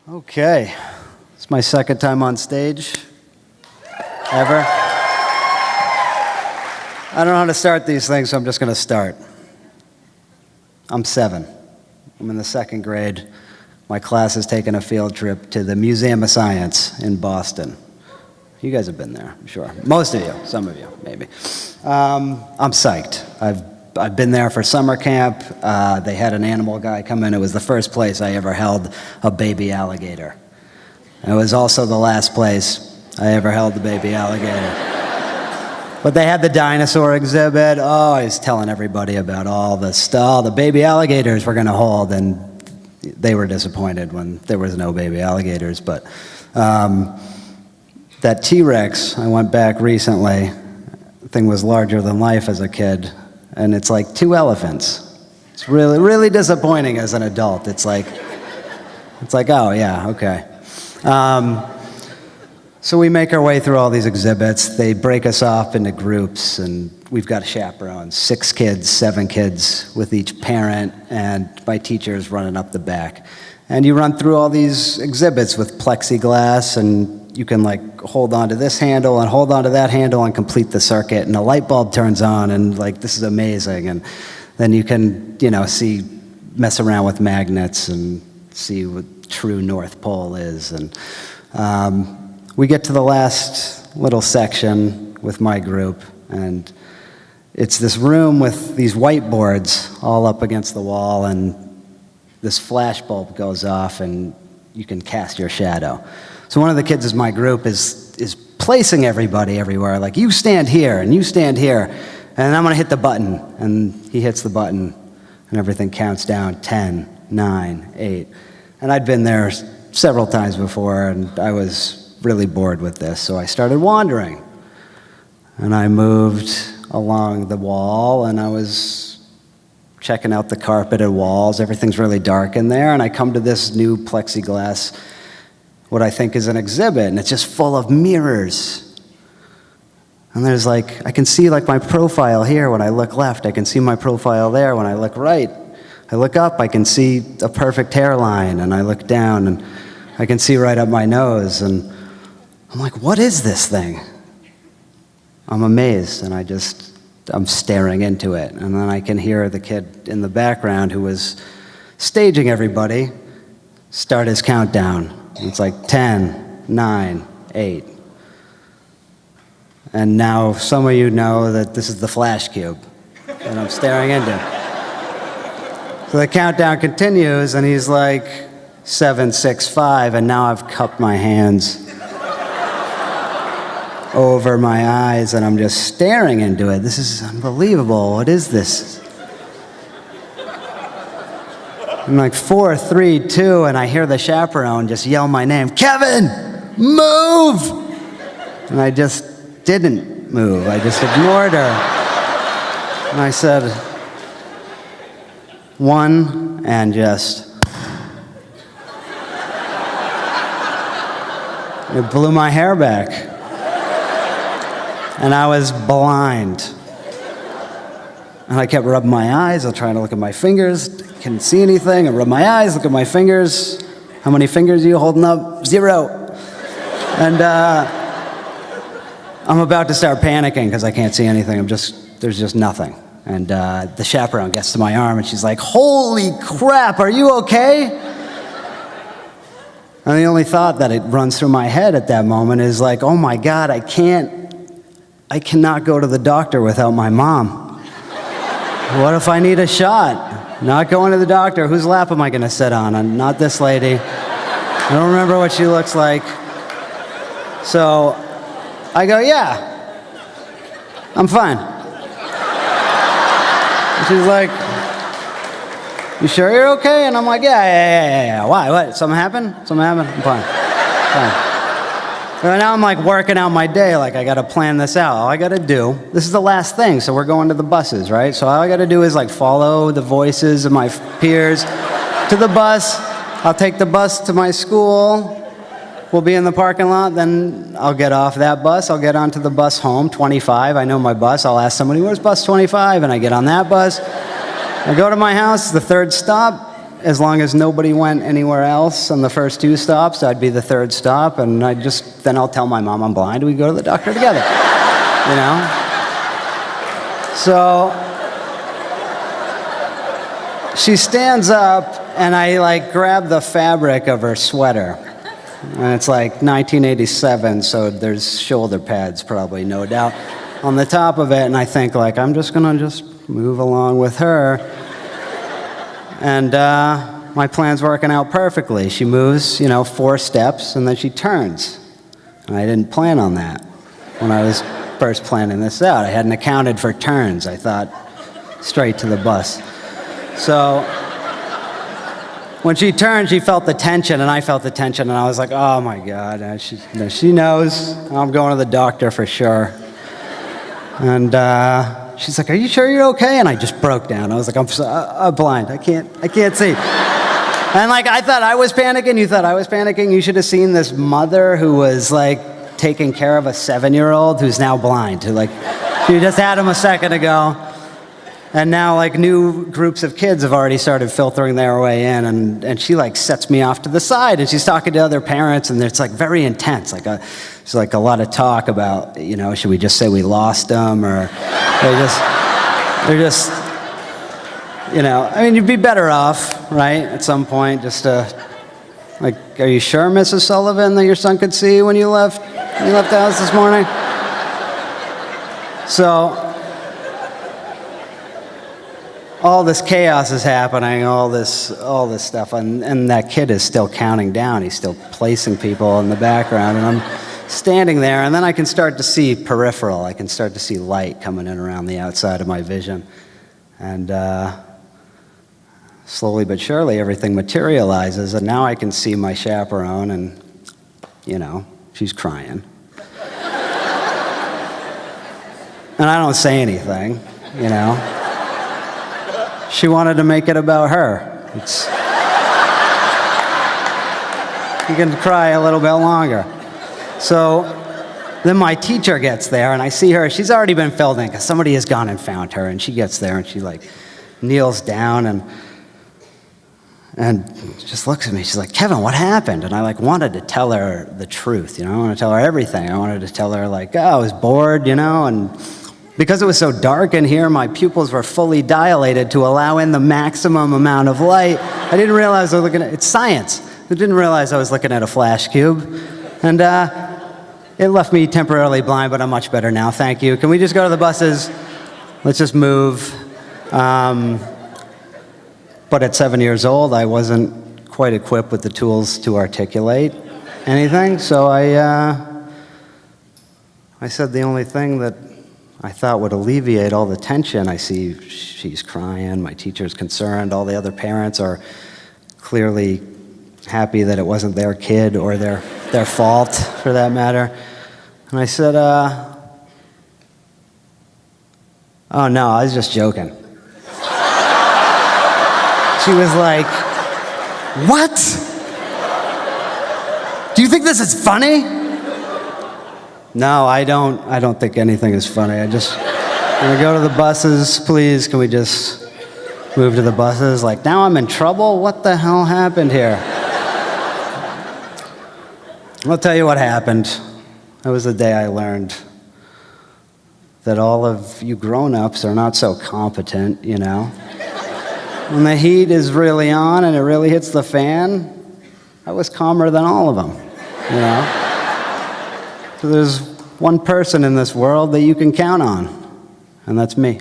Okay, it's my second time on stage, ever. I don't know how to start these things, so I'm just gonna start. I'm 7. I'm in the 2nd grade. My class is taking a field trip to the Museum of Science in Boston. You guys have been there, I'm sure. Most of you, some of you, maybe. I'm psyched. I've been there for summer camp. They had an animal guy come in. It was the first place I ever held a baby alligator. It was also the last place I ever held a baby alligator. But they had the dinosaur exhibit. Oh, I was telling everybody about all the baby alligators we're going to hold, and they were disappointed when there was no baby alligators. But that T-Rex, I went back recently. The thing was larger than life as a kid. And it's like 2 elephants. It's really, really disappointing as an adult. It's like, oh yeah, okay. So we make our way through all these exhibits. They break us off into groups, and we've got chaperones, 6 kids, 7 kids with each parent, and my teacher's running up the back. And you run through all these exhibits with plexiglass, and you can like hold on to this handle and hold on to that handle and complete the circuit, and a light bulb turns on, and like, this is amazing. And then you can, mess around with magnets and see what true North Pole is. And we get to the last little section with my group, and it's this room with these whiteboards all up against the wall, and this flash bulb goes off, and you can cast your shadow. So one of the kids in my group is placing everybody everywhere, like, you stand here, and you stand here, and I'm gonna hit the button. And he hits the button, and everything counts down, 10, 9, 8. And I'd been there several times before, and I was really bored with this, so I started wandering. And I moved along the wall, and I was checking out the carpeted walls. Everything's really dark in there, and I come to this new plexiglass, what I think is an exhibit, and it's just full of mirrors. And there's I can see my profile here when I look left. I can see my profile there when I look right. I look up, I can see a perfect hairline, and I look down, and I can see right up my nose, and I'm like, what is this thing? I'm amazed, and I'm staring into it. And then I can hear the kid in the background who was staging everybody start his countdown. It's like 10, 9, 8. And now some of you know that this is the flash cube that I'm staring into. So the countdown continues, and he's like 7, 6, 5, and now I've cupped my hands over my eyes, and I'm just staring into it. This is unbelievable. What is this? I'm like 4, 3, 2, and I hear the chaperone just yell my name, Kevin, move! And I just didn't move. I just ignored her. And I said, 1, and just. It blew my hair back. And I was blind. And I kept rubbing my eyes. I was trying to look at my fingers. Couldn't see anything. I rub my eyes, look at my fingers. How many fingers are you holding up? 0. And I'm about to start panicking because I can't see anything. There's just nothing. And the chaperone gets to my arm, and she's like, holy crap, are you okay? And the only thought that it runs through my head at that moment is like, oh my God, I cannot go to the doctor without my mom. What if I need a shot? Not going to the doctor. Whose lap am I going to sit on? Not this lady. I don't remember what she looks like. So I go, yeah, I'm fine. And she's like, you sure you're okay? And I'm like, yeah. Why? What? Something happened? I'm fine. And now I'm like working out my day, like I gotta plan this out. All I gotta do, this is the last thing, so we're going to the buses, right? So all I gotta do is follow the voices of my peers to the bus. I'll take the bus to my school. We'll be in the parking lot, then I'll get off that bus. I'll get onto the bus home, 25. I know my bus. I'll ask somebody, where's bus 25? And I get on that bus. I go to my house, the 3rd stop. as long as nobody went anywhere else on the first 2 stops, I'd be the 3rd stop, and then I'll tell my mom I'm blind, we go to the doctor together, you know? So she stands up, and I like grab the fabric of her sweater. And it's like 1987, so there's shoulder pads probably, no doubt, on the top of it. And I think, like, I'm just going to move along with her. And my plan's working out perfectly. She moves, 4 steps, and then she turns. And I didn't plan on that when I was first planning this out. I hadn't accounted for turns. I thought straight to the bus. So when she turned, she felt the tension, and I felt the tension, and I was like, oh my God, she knows I'm going to the doctor for sure. And she's like, are you sure you're okay? And I just broke down. I was like, I'm blind, I can't see. And like, I thought I was panicking, you thought I was panicking. You should have seen this mother who was like taking care of a 7-year-old who's now blind. She just had him a second ago. And now, like, new groups of kids have already started filtering their way in, and she, like, sets me off to the side, and she's talking to other parents, and it's, like, very intense. There's, like, a lot of talk about, should we just say we lost them, or they're just, I mean, you'd be better off, right, at some point, just to, like, are you sure, Mrs. Sullivan, that your son could see when you left the house this morning? So all this chaos is happening, all this stuff, and that kid is still counting down. He's still placing people in the background, and I'm standing there, and then I can start to see peripheral. I can start to see light coming in around the outside of my vision. And slowly but surely, everything materializes, and now I can see my chaperone, and, she's crying. And I don't say anything, She wanted to make it about her. You can cry a little bit longer. So then my teacher gets there, and I see her. She's already been filled in because somebody has gone and found her. And she gets there, and she kneels down and just looks at me. She's like, Kevin, what happened? And I wanted to tell her the truth. I want to tell her everything. I wanted to tell her I was bored, and because it was so dark in here, my pupils were fully dilated to allow in the maximum amount of light. I didn't realize I was looking at, it's science. I didn't realize I was looking at a flash cube. And it left me temporarily blind, but I'm much better now, thank you. Can we just go to the buses? Let's just move. But at 7 years old, I wasn't quite equipped with the tools to articulate anything, so I said the only thing that I thought would alleviate all the tension. I see she's crying, my teacher's concerned, all the other parents are clearly happy that it wasn't their kid or their fault, for that matter. And I said, oh no, I was just joking. She was like, what? Do you think this is funny? No, I don't think anything is funny. Can we go to the buses, please? Can we just move to the buses? Now I'm in trouble? What the hell happened here? I'll tell you what happened. That was the day I learned that all of you grown-ups are not so competent, When the heat is really on and it really hits the fan, I was calmer than all of them, So there's one person in this world that you can count on, and that's me.